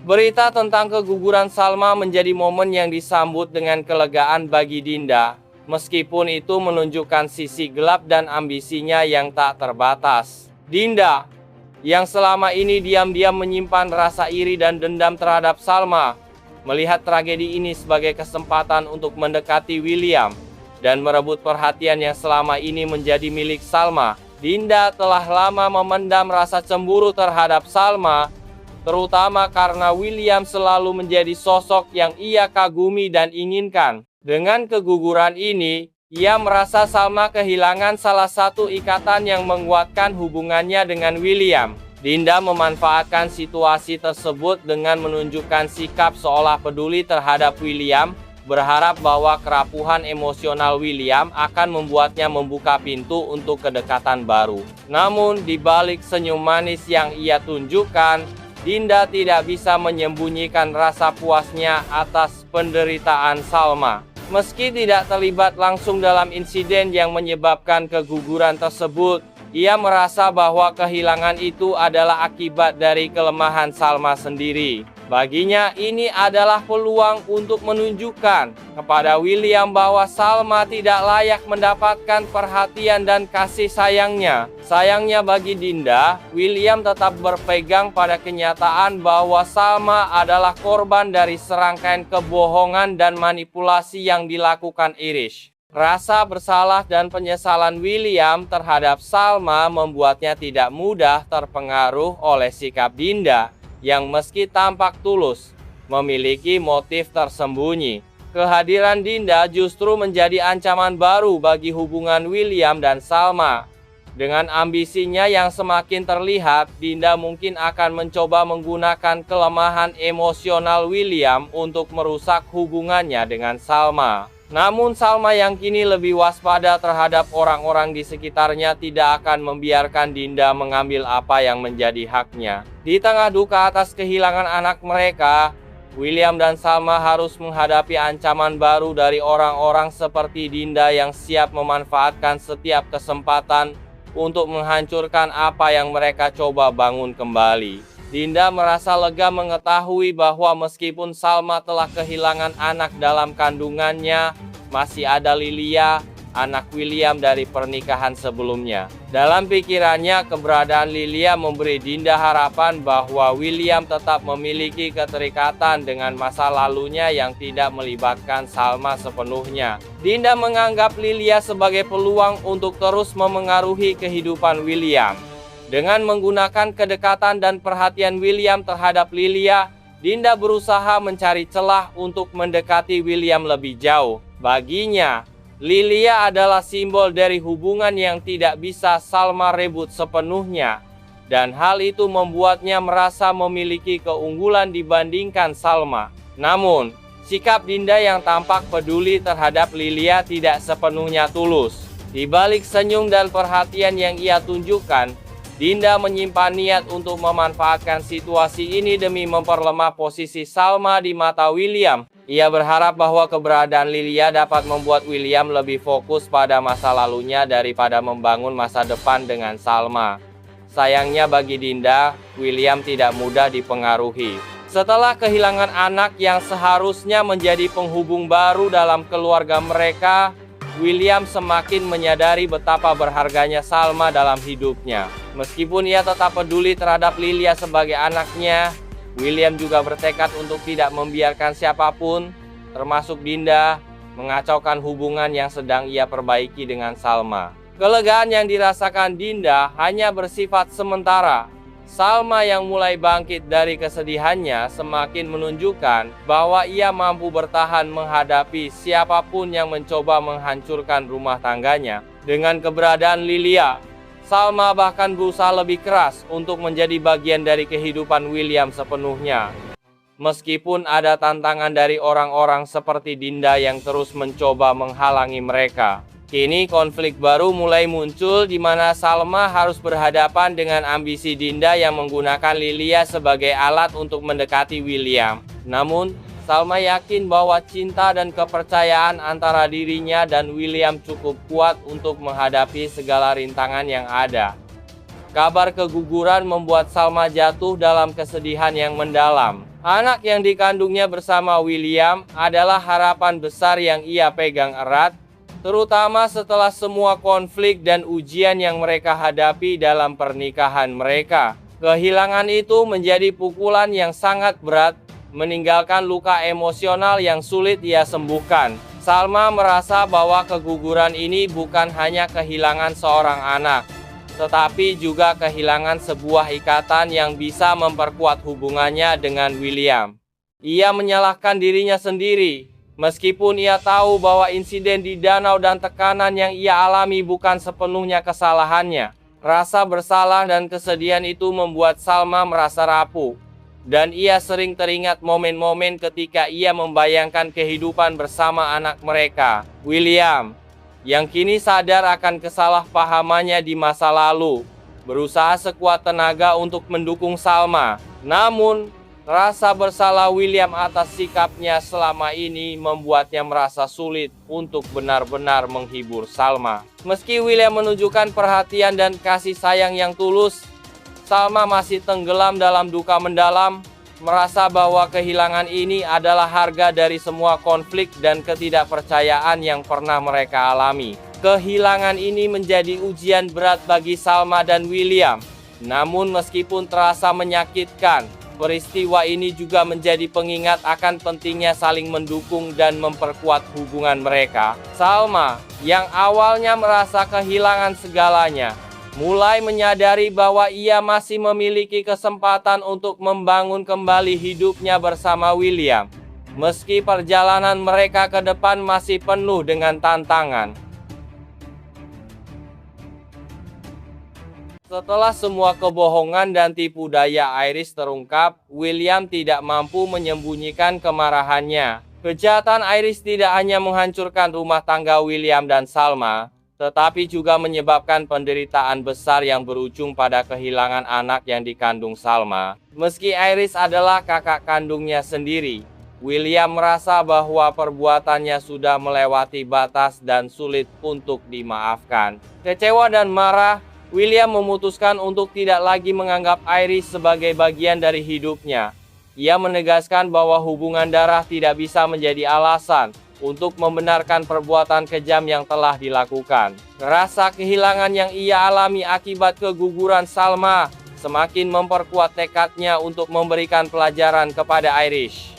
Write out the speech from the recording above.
Berita tentang keguguran Salma menjadi momen yang disambut dengan kelegaan bagi Dinda, meskipun itu menunjukkan sisi gelap dan ambisinya yang tak terbatas. Dinda, yang selama ini diam-diam menyimpan rasa iri dan dendam terhadap Salma, melihat tragedi ini sebagai kesempatan untuk mendekati William dan merebut perhatian yang selama ini menjadi milik Salma. Dinda telah lama memendam rasa cemburu terhadap Salma, terutama karena William selalu menjadi sosok yang ia kagumi dan inginkan. Dengan keguguran ini, ia merasa Salma kehilangan salah satu ikatan yang menguatkan hubungannya dengan William. Dinda memanfaatkan situasi tersebut dengan menunjukkan sikap seolah peduli terhadap William, berharap bahwa kerapuhan emosional William akan membuatnya membuka pintu untuk kedekatan baru. Namun, di balik senyum manis yang ia tunjukkan, Dinda tidak bisa menyembunyikan rasa puasnya atas penderitaan Salma. Meski tidak terlibat langsung dalam insiden yang menyebabkan keguguran tersebut, ia merasa bahwa kehilangan itu adalah akibat dari kelemahan Salma sendiri. Baginya, ini adalah peluang untuk menunjukkan kepada William bahwa Salma tidak layak mendapatkan perhatian dan kasih sayangnya. Sayangnya bagi Dinda, William tetap berpegang pada kenyataan bahwa Salma adalah korban dari serangkaian kebohongan dan manipulasi yang dilakukan Irish. Rasa bersalah dan penyesalan William terhadap Salma membuatnya tidak mudah terpengaruh oleh sikap Dinda, yang meski tampak tulus, memiliki motif tersembunyi. Kehadiran Dinda justru menjadi ancaman baru bagi hubungan William dan Salma. Dengan ambisinya yang semakin terlihat, Dinda mungkin akan mencoba menggunakan kelemahan emosional William untuk merusak hubungannya dengan Salma. Namun Salma yang kini lebih waspada terhadap orang-orang di sekitarnya tidak akan membiarkan Dinda mengambil apa yang menjadi haknya. Di tengah duka atas kehilangan anak mereka, William dan Salma harus menghadapi ancaman baru dari orang-orang seperti Dinda yang siap memanfaatkan setiap kesempatan untuk menghancurkan apa yang mereka coba bangun kembali. Dinda merasa lega mengetahui bahwa meskipun Salma telah kehilangan anak dalam kandungannya, masih ada Lilia, anak William dari pernikahan sebelumnya. Dalam pikirannya, keberadaan Lilia memberi Dinda harapan bahwa William tetap memiliki keterikatan dengan masa lalunya yang tidak melibatkan Salma sepenuhnya. Dinda menganggap Lilia sebagai peluang untuk terus memengaruhi kehidupan William. Dengan menggunakan kedekatan dan perhatian William terhadap Lilia, Dinda berusaha mencari celah untuk mendekati William lebih jauh. Baginya, Lilia adalah simbol dari hubungan yang tidak bisa Salma rebut sepenuhnya, dan hal itu membuatnya merasa memiliki keunggulan dibandingkan Salma. Namun, sikap Dinda yang tampak peduli terhadap Lilia tidak sepenuhnya tulus. Di balik senyum dan perhatian yang ia tunjukkan, Dinda menyimpan niat untuk memanfaatkan situasi ini demi memperlemah posisi Salma di mata William. Ia berharap bahwa keberadaan Lilia dapat membuat William lebih fokus pada masa lalunya daripada membangun masa depan dengan Salma. Sayangnya bagi Dinda, William tidak mudah dipengaruhi. Setelah kehilangan anak yang seharusnya menjadi penghubung baru dalam keluarga mereka, William semakin menyadari betapa berharganya Salma dalam hidupnya. Meskipun ia tetap peduli terhadap Lilia sebagai anaknya, William juga bertekad untuk tidak membiarkan siapapun, termasuk Dinda, mengacaukan hubungan yang sedang ia perbaiki dengan Salma. Kelegaan yang dirasakan Dinda hanya bersifat sementara. Salma yang mulai bangkit dari kesedihannya semakin menunjukkan bahwa ia mampu bertahan menghadapi siapapun yang mencoba menghancurkan rumah tangganya. Dengan keberadaan Lilia, Salma bahkan berusaha lebih keras untuk menjadi bagian dari kehidupan William sepenuhnya. Meskipun ada tantangan dari orang-orang seperti Dinda yang terus mencoba menghalangi mereka. Kini konflik baru mulai muncul di mana Salma harus berhadapan dengan ambisi Dinda yang menggunakan Lilia sebagai alat untuk mendekati William. Namun, Salma yakin bahwa cinta dan kepercayaan antara dirinya dan William cukup kuat untuk menghadapi segala rintangan yang ada. Kabar keguguran membuat Salma jatuh dalam kesedihan yang mendalam. Anak yang dikandungnya bersama William adalah harapan besar yang ia pegang erat, terutama setelah semua konflik dan ujian yang mereka hadapi dalam pernikahan mereka. Kehilangan itu menjadi pukulan yang sangat berat, meninggalkan luka emosional yang sulit ia sembuhkan. Salma merasa bahwa keguguran ini bukan hanya kehilangan seorang anak, tetapi juga kehilangan sebuah ikatan yang bisa memperkuat hubungannya dengan William. Ia menyalahkan dirinya sendiri, meskipun ia tahu bahwa insiden di danau dan tekanan yang ia alami bukan sepenuhnya kesalahannya. Rasa bersalah dan kesedihan itu membuat Salma merasa rapuh, dan ia sering teringat momen-momen ketika ia membayangkan kehidupan bersama anak mereka, William, yang kini sadar akan kesalahpahamannya di masa lalu, berusaha sekuat tenaga untuk mendukung Salma. Namun, rasa bersalah William atas sikapnya selama ini membuatnya merasa sulit untuk benar-benar menghibur Salma. Meski William menunjukkan perhatian dan kasih sayang yang tulus, Salma masih tenggelam dalam duka mendalam, merasa bahwa kehilangan ini adalah harga dari semua konflik dan ketidakpercayaan yang pernah mereka alami. Kehilangan ini menjadi ujian berat bagi Salma dan William. Namun meskipun terasa menyakitkan, peristiwa ini juga menjadi pengingat akan pentingnya saling mendukung dan memperkuat hubungan mereka. Salma, yang awalnya merasa kehilangan segalanya, mulai menyadari bahwa ia masih memiliki kesempatan untuk membangun kembali hidupnya bersama William, meski perjalanan mereka ke depan masih penuh dengan tantangan. Setelah semua kebohongan dan tipu daya Iris terungkap, William tidak mampu menyembunyikan kemarahannya. Kejahatan Iris tidak hanya menghancurkan rumah tangga William dan Salma, tetapi juga menyebabkan penderitaan besar yang berujung pada kehilangan anak yang dikandung Salma. Meski Iris adalah kakak kandungnya sendiri, William merasa bahwa perbuatannya sudah melewati batas dan sulit untuk dimaafkan. Kecewa dan marah, William memutuskan untuk tidak lagi menganggap Iris sebagai bagian dari hidupnya. Ia menegaskan bahwa hubungan darah tidak bisa menjadi alasan untuk membenarkan perbuatan kejam yang telah dilakukan. Rasa kehilangan yang ia alami akibat keguguran Salma semakin memperkuat tekadnya untuk memberikan pelajaran kepada Iris.